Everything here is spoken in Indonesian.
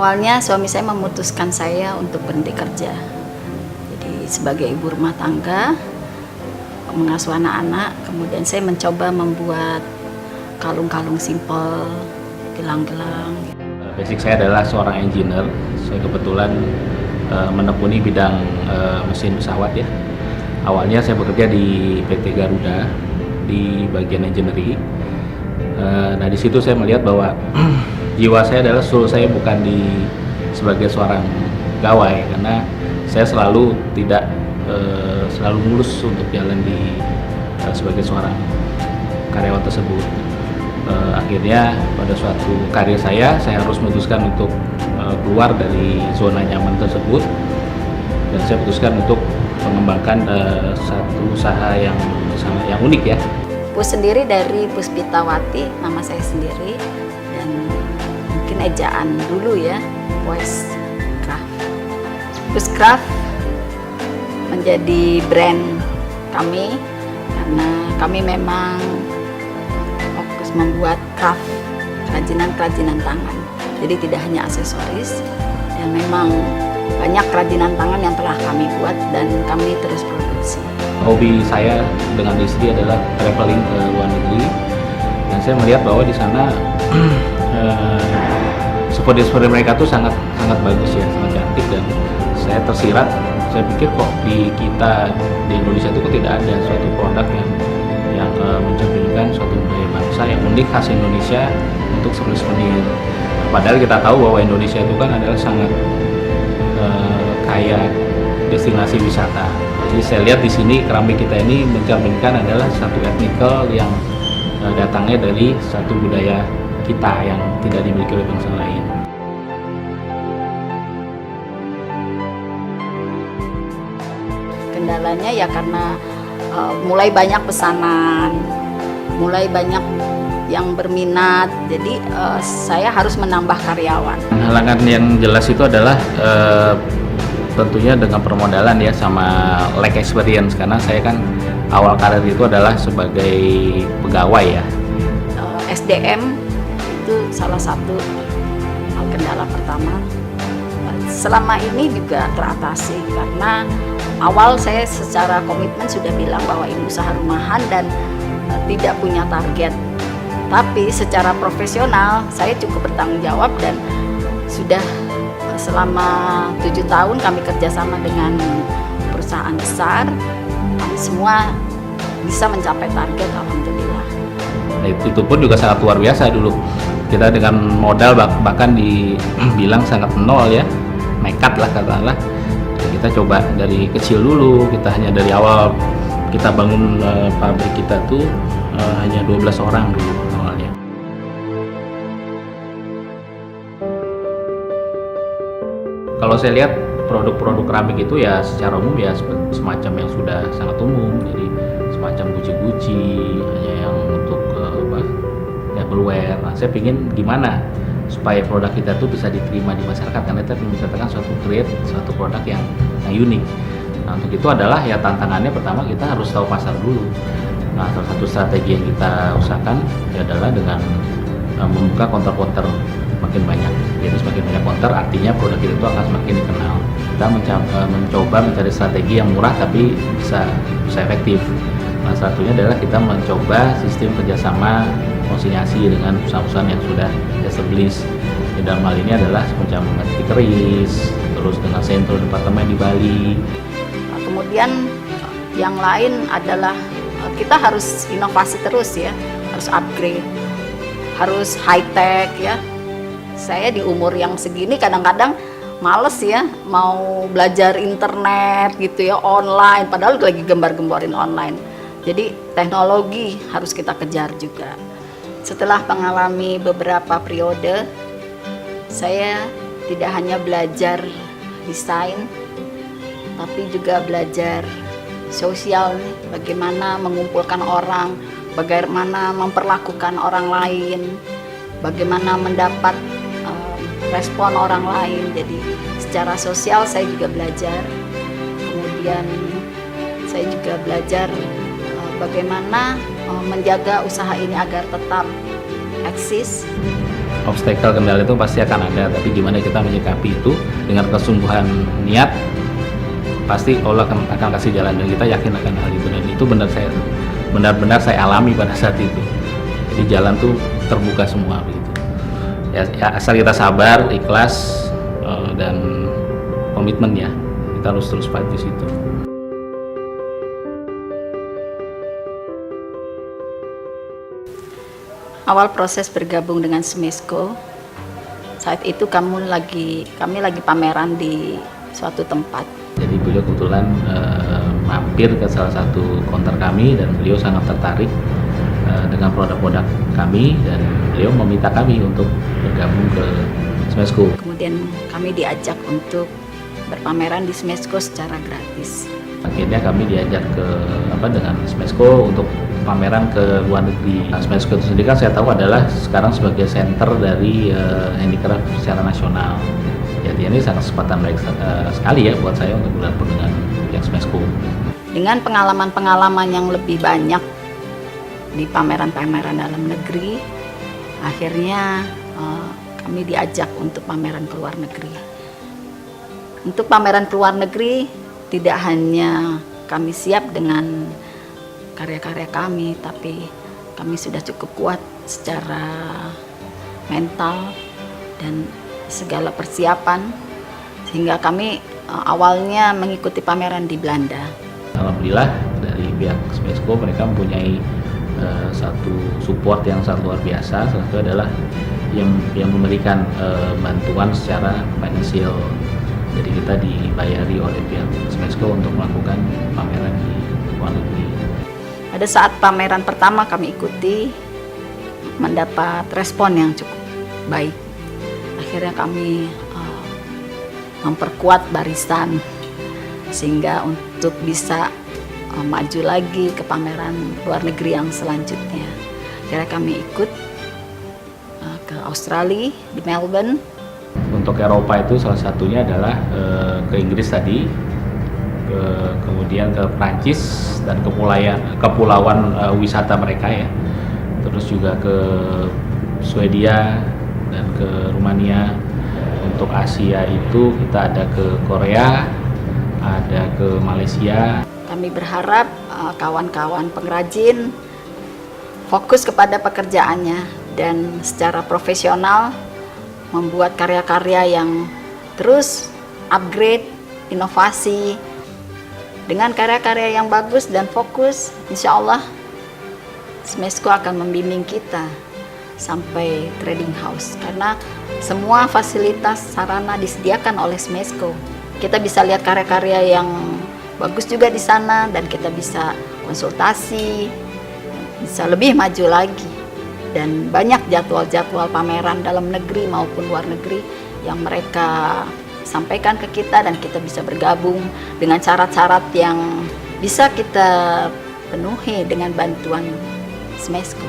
Awalnya suami saya memutuskan saya untuk berhenti kerja. Jadi sebagai ibu rumah tangga, mengasuh anak-anak, kemudian saya mencoba membuat kalung-kalung simpel, gelang-gelang. Basic saya adalah seorang engineer. Saya kebetulan menekuni bidang mesin pesawat ya. Awalnya saya bekerja di PT Garuda di bagian engineering. Nah di situ saya melihat bahwa jiwa saya adalah soul saya bukan sebagai seorang pegawai, karena saya selalu tidak selalu mulus untuk jalan sebagai seorang karyawan tersebut. Akhirnya pada suatu karir saya harus memutuskan untuk keluar dari zona nyaman tersebut, dan saya putuskan untuk mengembangkan satu usaha yang unik ya. Pus sendiri dari Puspitawati, nama saya sendiri, dan mungkin ejaan dulu ya, Puescraft. Puescraft menjadi brand kami karena kami memang fokus membuat craft, kerajinan tangan. Jadi tidak hanya aksesoris, dan memang banyak kerajinan tangan yang telah kami buat dan kami terus produksi. Hobi saya dengan istri adalah traveling ke luar negeri, dan saya melihat bahwa di sana souvenir mereka tuh sangat bagus ya, sangat cantik, dan saya tersirat. Saya pikir kok di Indonesia itu kok tidak ada suatu produk yang mencerminkan suatu budaya bangsa yang unik khas Indonesia untuk souvenir. Padahal kita tahu bahwa Indonesia itu kan adalah sangat kaya destinasi wisata. Jadi saya lihat di sini keramik kita ini mencerminkan adalah satu etnikal yang datangnya dari satu budaya kita yang tidak dimiliki oleh bangsa lain. Kendalanya ya karena mulai banyak pesanan, mulai banyak yang berminat, jadi saya harus menambah karyawan. Halangan yang jelas itu adalah tentunya dengan permodalan ya, sama lack experience, karena saya kan awal karir itu adalah sebagai pegawai ya. SDM itu salah satu kendala pertama. Selama ini juga teratasi karena awal saya secara komitmen sudah bilang bahwa ini usaha rumahan dan tidak punya target. Tapi secara profesional saya cukup bertanggung jawab, dan sudah selama 7 tahun kami kerjasama dengan perusahaan besar, kami semua bisa mencapai target, alhamdulillah. Itu pun juga sangat luar biasa dulu. Kita dengan modal bahkan dibilang sangat nol ya, nekat lah katakanlah. Kita coba dari kecil dulu, kita hanya dari awal kita bangun pabrik kita tuh hanya 12 orang dulu awalnya. Kalau saya lihat produk-produk keramik itu ya secara umum ya semacam yang sudah sangat umum, jadi semacam guci-guci, hanya yang untuk tableware. Nah, saya pingin gimana supaya produk kita tuh bisa diterima di masyarakat, karena kita menciptakan suatu produk yang unik. Nah, untuk itu adalah ya tantangannya pertama kita harus tahu pasar dulu. Nah, salah satu strategi yang kita usahakan adalah dengan membuka counter-counter makin banyak. Jadi semakin banyak counter artinya produk kita itu akan semakin dikenal. Kita mencoba mencari strategi yang murah tapi bisa efektif. Nah, satunya adalah kita mencoba sistem kerjasama konsinyasi dengan perusahaan-perusahaan yang sudah established. Di dalam hal ini adalah semacam keris, terus dengan sentro departemen di Bali. Nah, kemudian yang lain adalah kita harus inovasi terus ya, harus upgrade, harus high tech ya. Saya di umur yang segini kadang-kadang males ya mau belajar internet gitu ya, online, padahal lagi gembar-gemborin online. Jadi teknologi harus kita kejar juga. Setelah mengalami beberapa periode, saya tidak hanya belajar desain, tapi juga belajar sosial, bagaimana mengumpulkan orang, bagaimana memperlakukan orang lain, bagaimana mendapat respon orang lain. Jadi secara sosial saya juga belajar. Kemudian saya juga belajar bagaimana menjaga usaha ini agar tetap eksis. obstacle, kendala itu pasti akan ada, tapi gimana kita menyikapi itu dengan kesungguhan niat, pasti Allah akan kasih jalan, dan kita yakin akan hal itu, dan itu benar-benar saya alami pada saat itu. Jadi jalan tuh terbuka semua begitu. Ya asal kita sabar, ikhlas, dan komitmen ya, kita harus terus fight di situ. Awal proses bergabung dengan Smesco, saat itu kami lagi pameran di suatu tempat. Jadi beliau kebetulan mampir ke salah satu counter kami, dan beliau sangat tertarik dengan produk-produk kami, dan beliau meminta kami untuk bergabung ke Smesco. Kemudian kami diajak untuk berpameran di Smesco secara gratis. Akhirnya kami diajak dengan Smesco untuk pameran ke luar negeri. Smesco itu sendiri kan saya tahu adalah sekarang sebagai center dari handicraft secara nasional. Jadi ini sangat kesempatan baik sekali ya buat saya untuk bergabung dengan yang Smesco. Dengan pengalaman-pengalaman yang lebih banyak di pameran-pameran dalam negeri, akhirnya kami diajak untuk pameran ke luar negeri. Untuk pameran ke luar negeri, tidak hanya kami siap dengan karya-karya kami, tapi kami sudah cukup kuat secara mental dan segala persiapan, sehingga kami awalnya mengikuti pameran di Belanda. Alhamdulillah dari pihak Smesco mereka mempunyai satu support yang sangat luar biasa. Salah satu adalah yang memberikan bantuan secara finansial. Jadi kita dibayari oleh pihak Smesco untuk melakukan pameran di luar negeri. Pada saat pameran pertama kami ikuti, mendapat respon yang cukup baik. Akhirnya kami memperkuat barisan sehingga untuk bisa maju lagi ke pameran luar negeri yang selanjutnya. Akhirnya kami ikut ke Australia di Melbourne. Untuk Eropa itu salah satunya adalah ke Inggris tadi, kemudian ke Prancis dan kepulauan wisata mereka ya, terus juga ke Swedia dan ke Rumania. Untuk Asia itu kita ada ke Korea, ada ke Malaysia. Kami berharap kawan-kawan pengrajin fokus kepada pekerjaannya dan secara profesional membuat karya-karya yang terus upgrade, inovasi. Dengan karya-karya yang bagus dan fokus, insya Allah Smesco akan membimbing kita sampai trading house, karena semua fasilitas sarana disediakan oleh Smesco. Kita bisa lihat karya-karya yang bagus juga di sana, dan kita bisa konsultasi, bisa lebih maju lagi. Dan banyak jadwal-jadwal pameran dalam negeri maupun luar negeri yang mereka sampaikan ke kita, dan kita bisa bergabung dengan syarat-syarat yang bisa kita penuhi dengan bantuan Smesco.